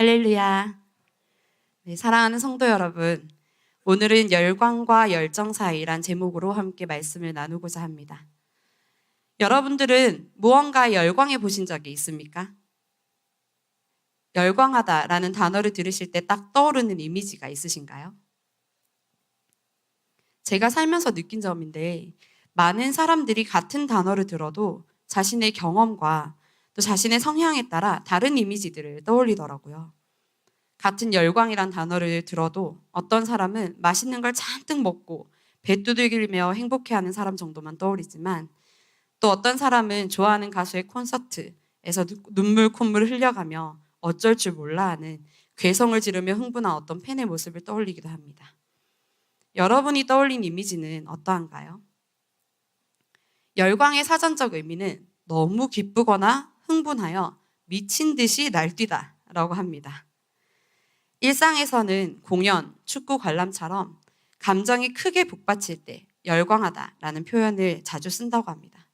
할렐루야. 네, 사랑하는 성도 여러분, 오늘은 열광과 열정 사이란 제목으로 함께 말씀을 나누고자 합니다. 여러분들은 무언가 열광해 보신 적이 있습니까? 열광하다라는 단어를 들으실 때 딱 떠오르는 이미지가 있으신가요? 제가 살면서 느낀 점인데, 많은 사람들이 같은 단어를 들어도 자신의 경험과 또 자신의 성향에 따라 다른 이미지들을 떠올리더라고요. 같은 열광이란 단어를 들어도 어떤 사람은 맛있는 걸 잔뜩 먹고 배 두들기며 행복해하는 사람 정도만 떠오르지만, 또 어떤 사람은 좋아하는 가수의 콘서트에서 눈물 콧물 흘려가며 어쩔 줄 몰라 하는 괴성을 지르며 흥분한 어떤 팬의 모습을 떠올리기도 합니다. 여러분이 떠올린 이미지는 어떠한가요? 열광의 사전적 의미는 너무 기쁘거나 흥분하여 미친 듯이 날뛰다 라고 합니다. 일상에서는 공연, 축구 관람처럼 감정이 크게 북받칠 때 열광하다라는 표현을 자주 쓴다고 합니다.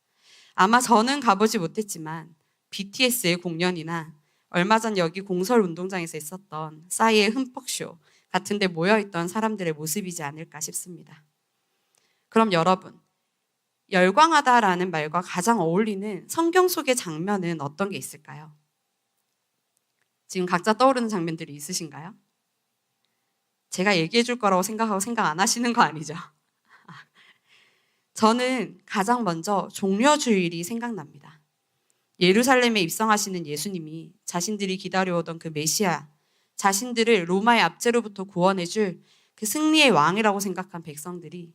아마 저는 가보지 못했지만 BTS의 공연이나 얼마 전 여기 공설 운동장에서 있었던 싸이의 흠뻑쇼 같은 데 모여있던 사람들의 모습이지 않을까 싶습니다. 그럼 여러분, 열광하다라는 말과 가장 어울리는 성경 속의 장면은 어떤 게 있을까요? 지금 각자 떠오르는 장면들이 있으신가요? 제가 얘기해 줄 거라고 생각하고 생각 안 하시는 거 아니죠? 저는 가장 먼저 종려주일이 생각납니다. 예루살렘에 입성하시는 예수님이 자신들이 기다려오던 그 메시아, 자신들을 로마의 압제로부터 구원해 줄 그 승리의 왕이라고 생각한 백성들이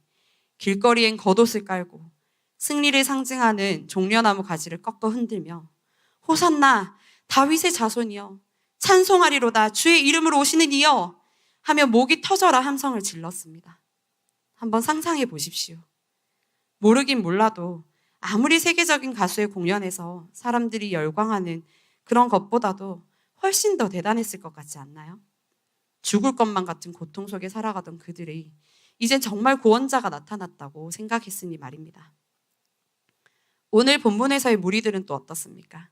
길거리엔 겉옷을 깔고 승리를 상징하는 종려나무 가지를 꺾어 흔들며 호산나 다윗의 자손이여 찬송하리로다 주의 이름으로 오시는 이여 하며 목이 터져라 함성을 질렀습니다. 한번 상상해 보십시오. 모르긴 몰라도 아무리 세계적인 가수의 공연에서 사람들이 열광하는 그런 것보다도 훨씬 더 대단했을 것 같지 않나요? 죽을 것만 같은 고통 속에 살아가던 그들이 이젠 정말 구원자가 나타났다고 생각했으니 말입니다. 오늘 본문에서의 무리들은 또 어떻습니까?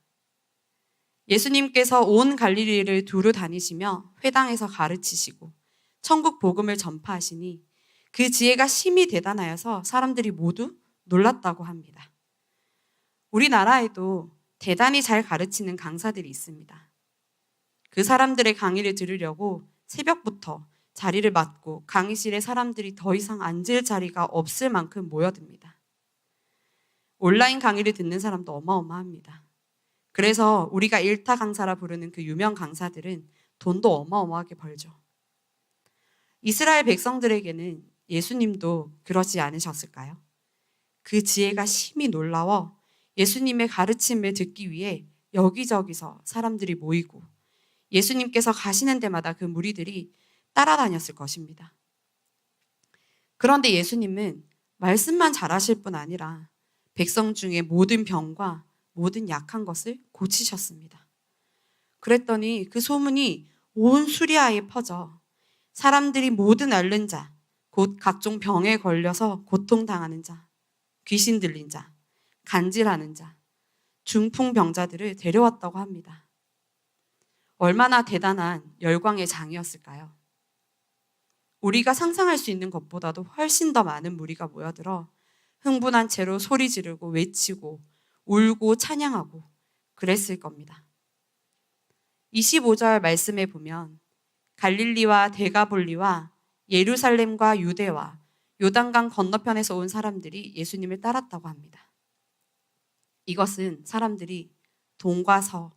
예수님께서 온 갈릴리를 두루 다니시며 회당에서 가르치시고 천국 복음을 전파하시니 그 지혜가 심히 대단하여서 사람들이 모두 놀랐다고 합니다. 우리나라에도 대단히 잘 가르치는 강사들이 있습니다. 그 사람들의 강의를 들으려고 새벽부터 자리를 맡고 강의실에 사람들이 더 이상 앉을 자리가 없을 만큼 모여듭니다. 온라인 강의를 듣는 사람도 어마어마합니다. 그래서 우리가 일타 강사라 부르는 그 유명 강사들은 돈도 어마어마하게 벌죠. 이스라엘 백성들에게는 예수님도 그러지 않으셨을까요? 그 지혜가 심히 놀라워 예수님의 가르침을 듣기 위해 여기저기서 사람들이 모이고 예수님께서 가시는 데마다 그 무리들이 따라다녔을 것입니다. 그런데 예수님은 말씀만 잘하실 뿐 아니라 백성 중에 모든 병과 모든 약한 것을 고치셨습니다. 그랬더니 그 소문이 온 수리아에 퍼져 사람들이 모든 앓는 자, 곧 각종 병에 걸려서 고통당하는 자, 귀신 들린 자, 간질하는 자, 중풍병자들을 데려왔다고 합니다. 얼마나 대단한 열광의 장이었을까요? 우리가 상상할 수 있는 것보다도 훨씬 더 많은 무리가 모여들어 흥분한 채로 소리 지르고 외치고 울고 찬양하고 그랬을 겁니다. 25절 말씀에 보면 갈릴리와 데가볼리와 예루살렘과 유대와 요단강 건너편에서 온 사람들이 예수님을 따랐다고 합니다. 이것은 사람들이 동과 서,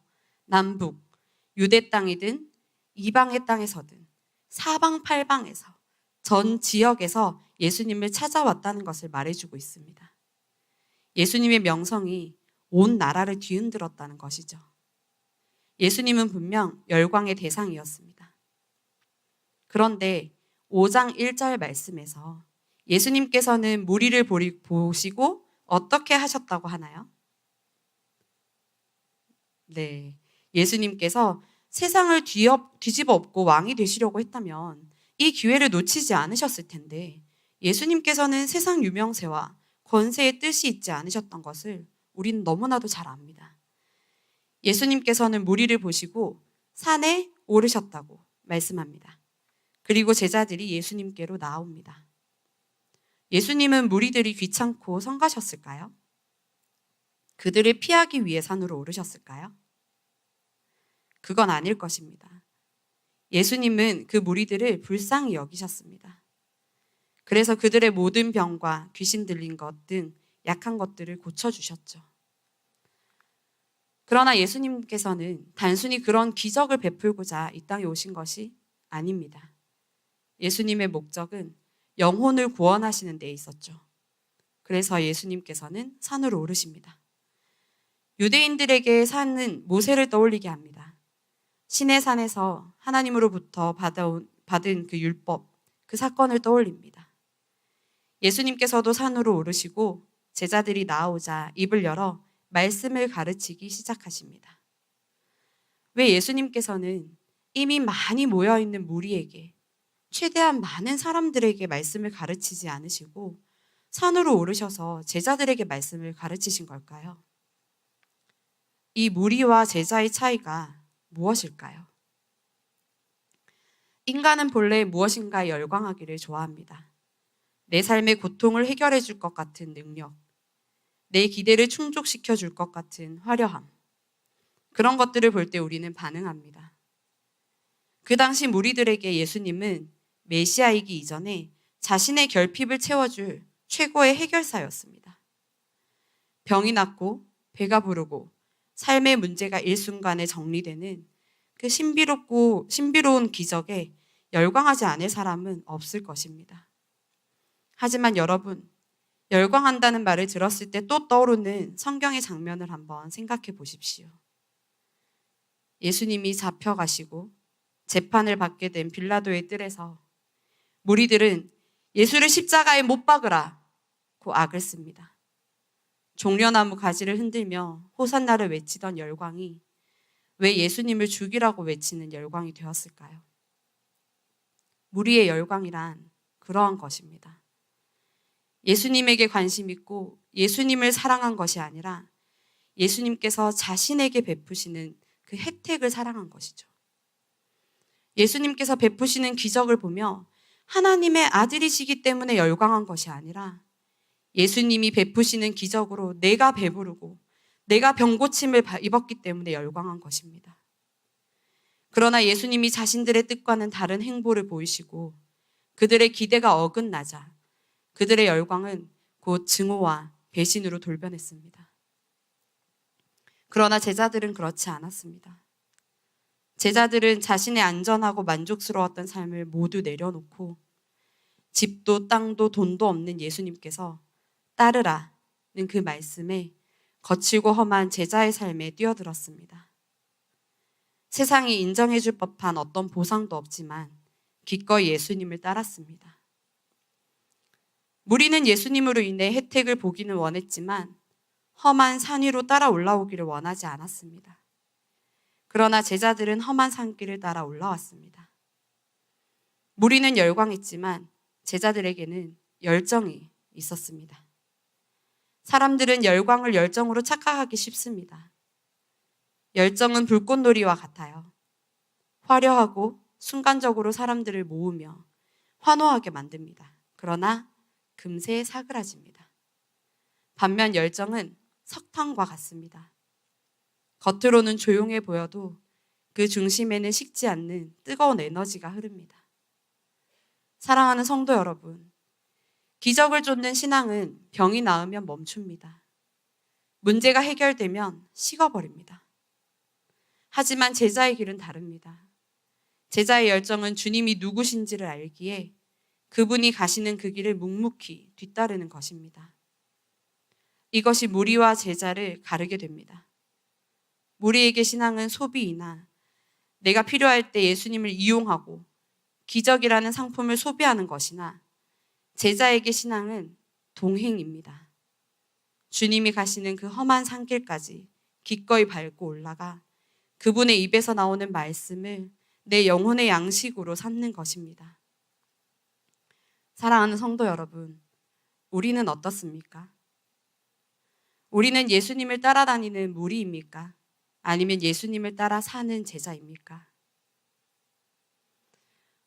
남북, 유대 땅이든 이방의 땅에서든 사방팔방에서 전 지역에서 예수님을 찾아왔다는 것을 말해주고 있습니다. 예수님의 명성이 온 나라를 뒤흔들었다는 것이죠. 예수님은 분명 열광의 대상이었습니다. 그런데 5장 1절 말씀에서 예수님께서는 무리를 보시고 어떻게 하셨다고 하나요? 네, 예수님께서 세상을 뒤집어 엎고 왕이 되시려고 했다면 이 기회를 놓치지 않으셨을 텐데 예수님께서는 세상 유명세와 권세의 뜻이 있지 않으셨던 것을 우리는 너무나도 잘 압니다. 예수님께서는 무리를 보시고 산에 오르셨다고 말씀합니다. 그리고 제자들이 예수님께로 나옵니다. 예수님은 무리들이 귀찮고 성가셨을까요? 그들을 피하기 위해 산으로 오르셨을까요? 그건 아닐 것입니다. 예수님은 그 무리들을 불쌍히 여기셨습니다. 그래서 그들의 모든 병과 귀신 들린 것 등 약한 것들을 고쳐주셨죠. 그러나 예수님께서는 단순히 그런 기적을 베풀고자 이 땅에 오신 것이 아닙니다. 예수님의 목적은 영혼을 구원하시는 데 있었죠. 그래서 예수님께서는 산으로 오르십니다. 유대인들에게 산은 모세를 떠올리게 합니다. 시내산에서 하나님으로부터 받은 그 율법, 그 사건을 떠올립니다. 예수님께서도 산으로 오르시고 제자들이 나오자 입을 열어 말씀을 가르치기 시작하십니다. 왜 예수님께서는 이미 많이 모여있는 무리에게, 최대한 많은 사람들에게 말씀을 가르치지 않으시고 산으로 오르셔서 제자들에게 말씀을 가르치신 걸까요? 이 무리와 제자의 차이가 무엇일까요? 인간은 본래 무엇인가에 열광하기를 좋아합니다. 내 삶의 고통을 해결해 줄 것 같은 능력, 내 기대를 충족시켜 줄 것 같은 화려함, 그런 것들을 볼 때 우리는 반응합니다. 그 당시 무리들에게 예수님은 메시아이기 이전에 자신의 결핍을 채워줄 최고의 해결사였습니다. 병이 낫고 배가 부르고 삶의 문제가 일순간에 정리되는 그 신비로운 기적에 열광하지 않을 사람은 없을 것입니다. 하지만 여러분, 열광한다는 말을 들었을 때 또 떠오르는 성경의 장면을 한번 생각해 보십시오. 예수님이 잡혀가시고 재판을 받게 된 빌라도의 뜰에서 무리들은 예수를 십자가에 못 박으라고 악을 씁니다. 종려나무 가지를 흔들며 호산나를 외치던 열광이 왜 예수님을 죽이라고 외치는 열광이 되었을까요? 무리의 열광이란 그러한 것입니다. 예수님에게 관심 있고 예수님을 사랑한 것이 아니라 예수님께서 자신에게 베푸시는 그 혜택을 사랑한 것이죠. 예수님께서 베푸시는 기적을 보며 하나님의 아들이시기 때문에 열광한 것이 아니라 예수님이 베푸시는 기적으로 내가 배부르고 내가 병고침을 입었기 때문에 열광한 것입니다. 그러나 예수님이 자신들의 뜻과는 다른 행보를 보이시고 그들의 기대가 어긋나자 그들의 열광은 곧 증오와 배신으로 돌변했습니다. 그러나 제자들은 그렇지 않았습니다. 제자들은 자신의 안전하고 만족스러웠던 삶을 모두 내려놓고 집도 땅도 돈도 없는 예수님께서 따르라는 그 말씀에 거칠고 험한 제자의 삶에 뛰어들었습니다. 세상이 인정해줄 법한 어떤 보상도 없지만 기꺼이 예수님을 따랐습니다. 무리는 예수님으로 인해 혜택을 보기는 원했지만 험한 산 위로 따라 올라오기를 원하지 않았습니다. 그러나 제자들은 험한 산길을 따라 올라왔습니다. 무리는 열광했지만 제자들에게는 열정이 있었습니다. 사람들은 열광을 열정으로 착각하기 쉽습니다. 열정은 불꽃놀이와 같아요. 화려하고 순간적으로 사람들을 모으며 환호하게 만듭니다. 그러나 금세 사그라집니다. 반면 열정은 석탄과 같습니다. 겉으로는 조용해 보여도 그 중심에는 식지 않는 뜨거운 에너지가 흐릅니다. 사랑하는 성도 여러분, 기적을 쫓는 신앙은 병이 나으면 멈춥니다. 문제가 해결되면 식어버립니다. 하지만 제자의 길은 다릅니다. 제자의 열정은 주님이 누구신지를 알기에 그분이 가시는 그 길을 묵묵히 뒤따르는 것입니다. 이것이 무리와 제자를 가르게 됩니다. 무리에게 신앙은 소비이나 내가 필요할 때 예수님을 이용하고 기적이라는 상품을 소비하는 것이나 제자에게 신앙은 동행입니다. 주님이 가시는 그 험한 산길까지 기꺼이 밟고 올라가 그분의 입에서 나오는 말씀을 내 영혼의 양식으로 삼는 것입니다. 사랑하는 성도 여러분, 우리는 어떻습니까? 우리는 예수님을 따라다니는 무리입니까? 아니면 예수님을 따라 사는 제자입니까?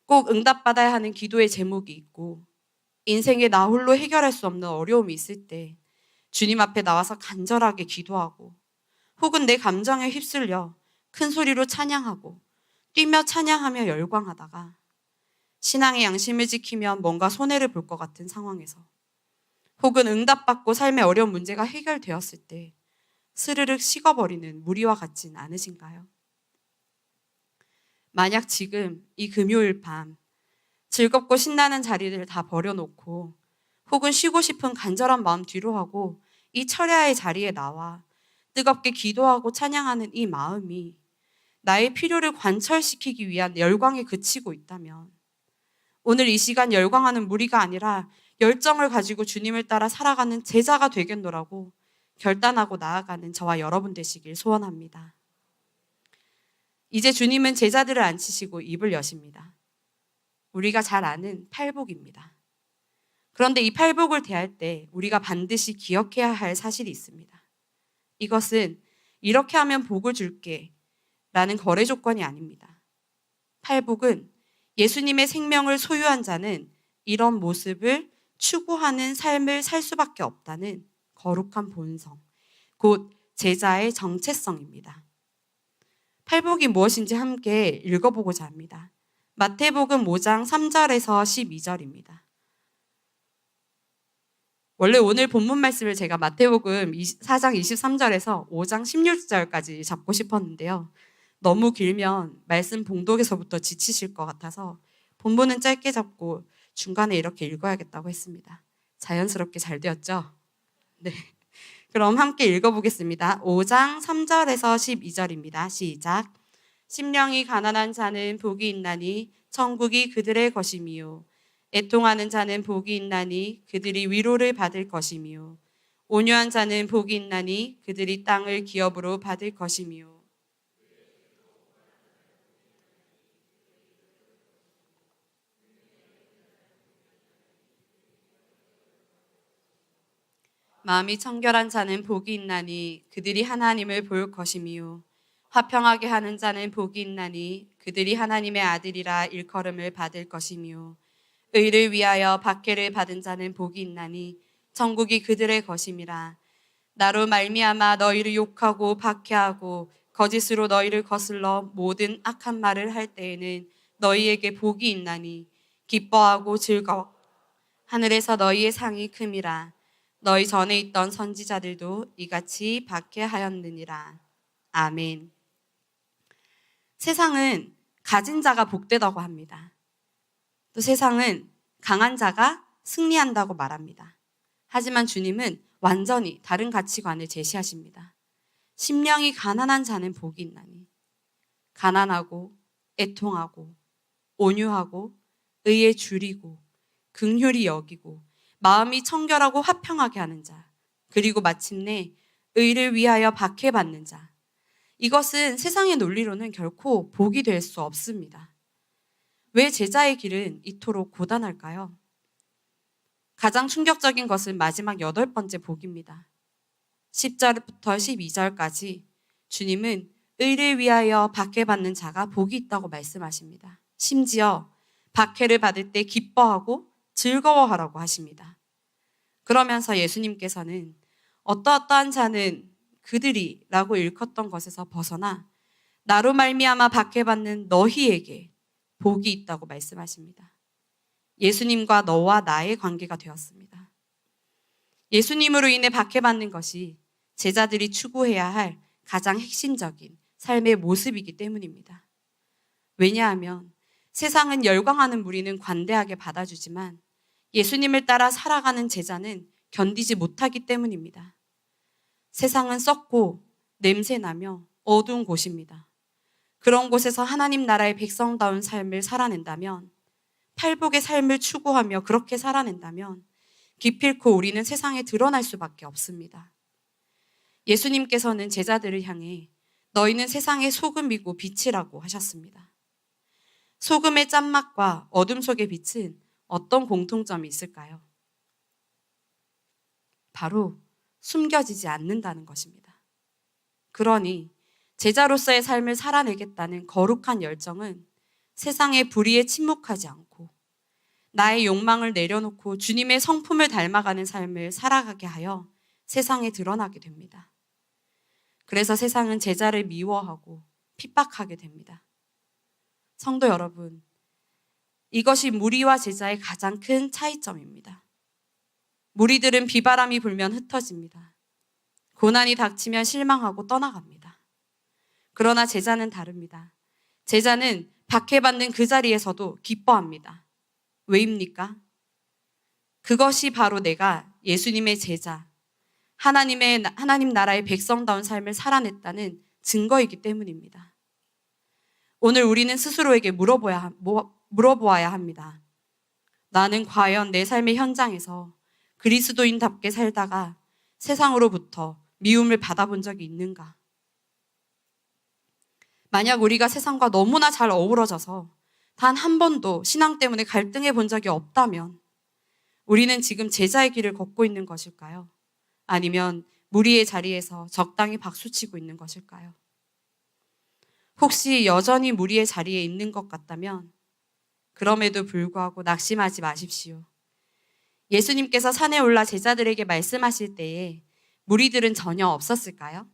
꼭 응답받아야 하는 기도의 제목이 있고 인생에 나 홀로 해결할 수 없는 어려움이 있을 때 주님 앞에 나와서 간절하게 기도하고 혹은 내 감정에 휩쓸려 큰 소리로 찬양하고 뛰며 찬양하며 열광하다가 신앙의 양심을 지키면 뭔가 손해를 볼 것 같은 상황에서 혹은 응답받고 삶의 어려운 문제가 해결되었을 때 스르륵 식어버리는 무리와 같진 않으신가요? 만약 지금 이 금요일 밤 즐겁고 신나는 자리를 다 버려놓고 혹은 쉬고 싶은 간절한 마음 뒤로하고 이 철야의 자리에 나와 뜨겁게 기도하고 찬양하는 이 마음이 나의 필요를 관철시키기 위한 열광에 그치고 있다면 오늘 이 시간 열광하는 무리가 아니라 열정을 가지고 주님을 따라 살아가는 제자가 되겠노라고 결단하고 나아가는 저와 여러분 되시길 소원합니다. 이제 주님은 제자들을 앉히시고 입을 여십니다. 우리가 잘 아는 팔복입니다. 그런데 이 팔복을 대할 때 우리가 반드시 기억해야 할 사실이 있습니다. 이것은 이렇게 하면 복을 줄게 라는 거래 조건이 아닙니다. 팔복은 예수님의 생명을 소유한 자는 이런 모습을 추구하는 삶을 살 수밖에 없다는 거룩한 본성, 곧 제자의 정체성입니다. 팔복이 무엇인지 함께 읽어보고자 합니다. 마태복음 5장 3절에서 12절입니다. 원래 오늘 본문 말씀을 제가 마태복음 4장 23절에서 5장 16절까지 잡고 싶었는데요. 너무 길면 말씀 봉독에서부터 지치실 것 같아서 본문은 짧게 잡고 중간에 이렇게 읽어야겠다고 했습니다. 자연스럽게 잘 되었죠? 네. 그럼 함께 읽어보겠습니다. 5장 3절에서 12절입니다. 시작. 심령이 가난한 자는 복이 있나니 천국이 그들의 것이미요. 애통하는 자는 복이 있나니 그들이 위로를 받을 것이미요. 온유한 자는 복이 있나니 그들이 땅을 기업으로 받을 것이미요. 마음이 청결한 자는 복이 있나니 그들이 하나님을 볼 것이미요. 화평하게 하는 자는 복이 있나니 그들이 하나님의 아들이라 일컬음을 받을 것이미요. 의를 위하여 박해를 받은 자는 복이 있나니 천국이 그들의 것임이라. 나로 말미암아 너희를 욕하고 박해하고 거짓으로 너희를 거슬러 모든 악한 말을 할 때에는 너희에게 복이 있나니 기뻐하고 즐거워 하늘에서 너희의 상이 큼이라. 너희 전에 있던 선지자들도 이같이 박해하였느니라. 아멘. 세상은 가진 자가 복되다고 합니다. 또 세상은 강한 자가 승리한다고 말합니다. 하지만 주님은 완전히 다른 가치관을 제시하십니다. 심령이 가난한 자는 복이 있나니 가난하고 애통하고 온유하고 의에 줄이고 긍휼히 여기고 마음이 청결하고 화평하게 하는 자, 그리고 마침내 의를 위하여 박해받는 자. 이것은 세상의 논리로는 결코 복이 될 수 없습니다. 왜 제자의 길은 이토록 고단할까요? 가장 충격적인 것은 마지막 8번째 복입니다. 10절부터 12절까지 주님은 의를 위하여 박해받는 자가 복이 있다고 말씀하십니다. 심지어 박해를 받을 때 기뻐하고 즐거워하라고 하십니다. 그러면서 예수님께서는 어떠어떠한 자는 그들이 라고 일컫던 것에서 벗어나 나로 말미암아 박해받는 너희에게 복이 있다고 말씀하십니다. 예수님과 너와 나의 관계가 되었습니다. 예수님으로 인해 박해받는 것이 제자들이 추구해야 할 가장 핵심적인 삶의 모습이기 때문입니다. 왜냐하면 세상은 열광하는 무리는 관대하게 받아주지만 예수님을 따라 살아가는 제자는 견디지 못하기 때문입니다. 세상은 썩고 냄새나며 어두운 곳입니다. 그런 곳에서 하나님 나라의 백성다운 삶을 살아낸다면, 팔복의 삶을 추구하며 그렇게 살아낸다면 기필코 우리는 세상에 드러날 수밖에 없습니다. 예수님께서는 제자들을 향해 너희는 세상의 소금이고 빛이라고 하셨습니다. 소금의 짠맛과 어둠 속의 빛은 어떤 공통점이 있을까요? 바로 숨겨지지 않는다는 것입니다. 그러니 제자로서의 삶을 살아내겠다는 거룩한 열정은 세상의 불의에 침묵하지 않고 나의 욕망을 내려놓고 주님의 성품을 닮아가는 삶을 살아가게 하여 세상에 드러나게 됩니다. 그래서 세상은 제자를 미워하고 핍박하게 됩니다. 성도 여러분, 이것이 무리와 제자의 가장 큰 차이점입니다. 무리들은 비바람이 불면 흩어집니다. 고난이 닥치면 실망하고 떠나갑니다. 그러나 제자는 다릅니다. 제자는 박해받는 그 자리에서도 기뻐합니다. 왜입니까? 그것이 바로 내가 예수님의 제자, 하나님 나라의 백성다운 삶을 살아냈다는 증거이기 때문입니다. 오늘 우리는 스스로에게 물어보아야 합니다. 나는 과연 내 삶의 현장에서 그리스도인답게 살다가 세상으로부터 미움을 받아본 적이 있는가? 만약 우리가 세상과 너무나 잘 어우러져서 단 한 번도 신앙 때문에 갈등해 본 적이 없다면 우리는 지금 제자의 길을 걷고 있는 것일까요? 아니면 무리의 자리에서 적당히 박수치고 있는 것일까요? 혹시 여전히 무리의 자리에 있는 것 같다면 그럼에도 불구하고 낙심하지 마십시오. 예수님께서 산에 올라 제자들에게 말씀하실 때에 무리들은 전혀 없었을까요?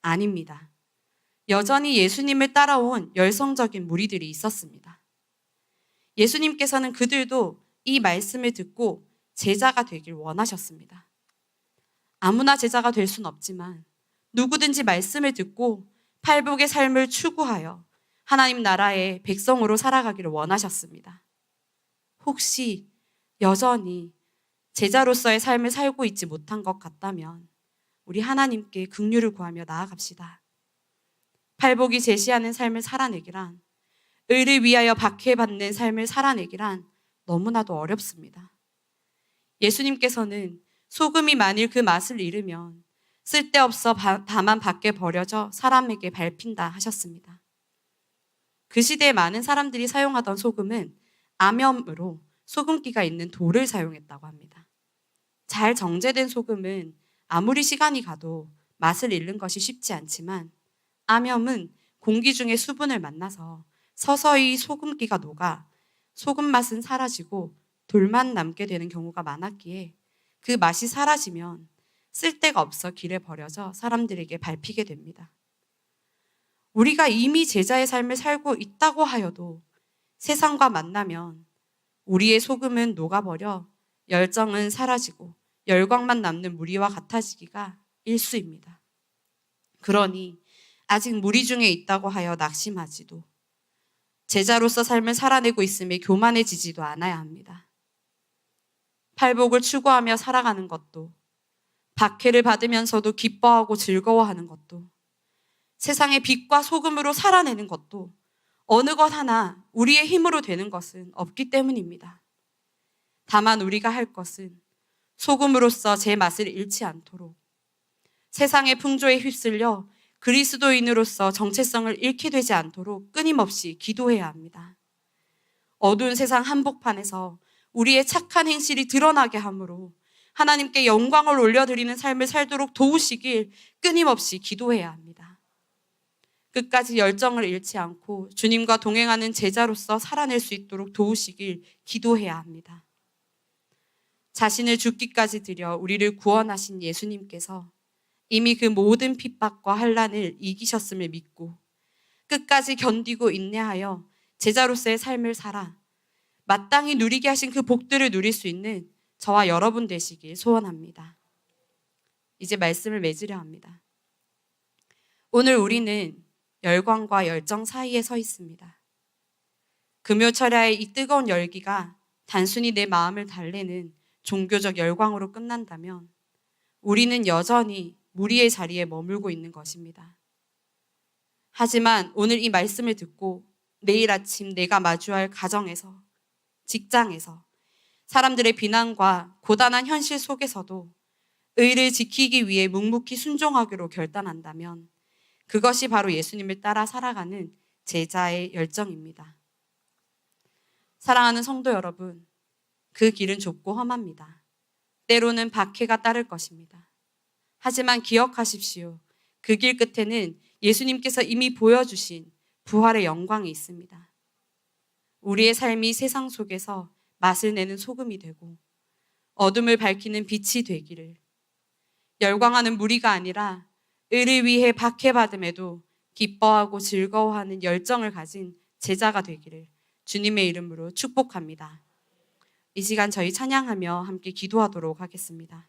아닙니다. 여전히 예수님을 따라온 열성적인 무리들이 있었습니다. 예수님께서는 그들도 이 말씀을 듣고 제자가 되길 원하셨습니다. 아무나 제자가 될 순 없지만 누구든지 말씀을 듣고 팔복의 삶을 추구하여 하나님 나라의 백성으로 살아가기를 원하셨습니다. 혹시 여전히 제자로서의 삶을 살고 있지 못한 것 같다면 우리 하나님께 긍휼을 구하며 나아갑시다. 팔복이 제시하는 삶을 살아내기란, 의를 위하여 박해받는 삶을 살아내기란 너무나도 어렵습니다. 예수님께서는 소금이 만일 그 맛을 잃으면 쓸데없어 다만 밖에 버려져 사람에게 밟힌다 하셨습니다. 그 시대에 많은 사람들이 사용하던 소금은 암염으로 소금기가 있는 돌을 사용했다고 합니다. 잘 정제된 소금은 아무리 시간이 가도 맛을 잃는 것이 쉽지 않지만 암염은 공기 중에 수분을 만나서 서서히 소금기가 녹아 소금 맛은 사라지고 돌만 남게 되는 경우가 많았기에 그 맛이 사라지면 쓸데가 없어 길에 버려져 사람들에게 밟히게 됩니다. 우리가 이미 제자의 삶을 살고 있다고 하여도 세상과 만나면 우리의 소금은 녹아버려 열정은 사라지고 열광만 남는 무리와 같아지기가 일쑤입니다. 그러니 아직 무리 중에 있다고 하여 낙심하지도 제자로서 삶을 살아내고 있음에 교만해지지도 않아야 합니다. 팔복을 추구하며 살아가는 것도, 박해를 받으면서도 기뻐하고 즐거워하는 것도, 세상의 빛과 소금으로 살아내는 것도 어느 것 하나 우리의 힘으로 되는 것은 없기 때문입니다. 다만 우리가 할 것은 소금으로서 제 맛을 잃지 않도록 세상의 풍조에 휩쓸려 그리스도인으로서 정체성을 잃게 되지 않도록 끊임없이 기도해야 합니다. 어두운 세상 한복판에서 우리의 착한 행실이 드러나게 하므로 하나님께 영광을 올려드리는 삶을 살도록 도우시길 끊임없이 기도해야 합니다. 끝까지 열정을 잃지 않고 주님과 동행하는 제자로서 살아낼 수 있도록 도우시길 기도해야 합니다. 자신을 죽기까지 드려 우리를 구원하신 예수님께서 이미 그 모든 핍박과 환난을 이기셨음을 믿고 끝까지 견디고 인내하여 제자로서의 삶을 살아 마땅히 누리게 하신 그 복들을 누릴 수 있는 저와 여러분 되시길 소원합니다. 이제 말씀을 맺으려 합니다. 오늘 우리는 열광과 열정 사이에 서 있습니다. 금요철야의 이 뜨거운 열기가 단순히 내 마음을 달래는 종교적 열광으로 끝난다면 우리는 여전히 무리의 자리에 머물고 있는 것입니다. 하지만 오늘 이 말씀을 듣고 내일 아침 내가 마주할 가정에서, 직장에서, 사람들의 비난과 고단한 현실 속에서도 의를 지키기 위해 묵묵히 순종하기로 결단한다면 그것이 바로 예수님을 따라 살아가는 제자의 열정입니다. 사랑하는 성도 여러분, 그 길은 좁고 험합니다. 때로는 박해가 따를 것입니다. 하지만 기억하십시오. 그 길 끝에는 예수님께서 이미 보여주신 부활의 영광이 있습니다. 우리의 삶이 세상 속에서 맛을 내는 소금이 되고 어둠을 밝히는 빛이 되기를, 열광하는 무리가 아니라 의를 위해 박해받음에도 기뻐하고 즐거워하는 열정을 가진 제자가 되기를 주님의 이름으로 축복합니다. 이 시간 저희 찬양하며 함께 기도하도록 하겠습니다.